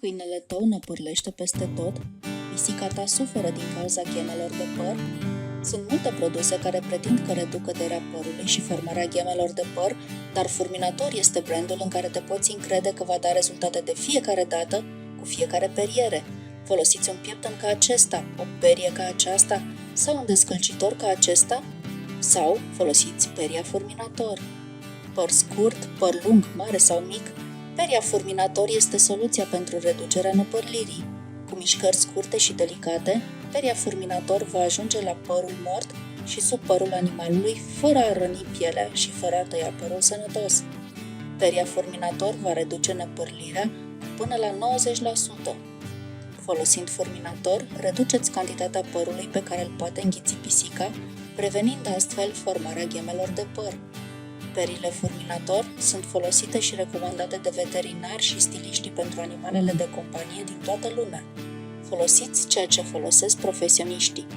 Câinele tău năpârlește peste tot, pisica ta suferă din cauza ghemelor de păr. Sunt multe produse care pretind că reduc căderea părului și formarea ghemelor de păr, dar Furminator este brandul în care te poți încrede că va da rezultate de fiecare dată, cu fiecare periere. Folosiți un pieptăn ca acesta, o perie ca aceasta sau un descălcitor ca acesta? Sau folosiți peria Furminator. Păr scurt, păr lung, mare sau mic, peria Furminator este soluția pentru reducerea năpârlirii. Cu mișcări scurte și delicate, peria Furminator va ajunge la părul mort și sub părul animalului fără a răni pielea și fără a tăia părul sănătos. Peria Furminator va reduce năpârlirea până la 90%. Folosind Furminator, reduceți cantitatea părului pe care îl poate înghiți pisica, prevenind astfel formarea ghemelor de păr. Perile Furminator sunt folosite și recomandate de veterinari și stiliștii pentru animalele de companie din toată lumea. Folosiți ceea ce folosesc profesioniștii.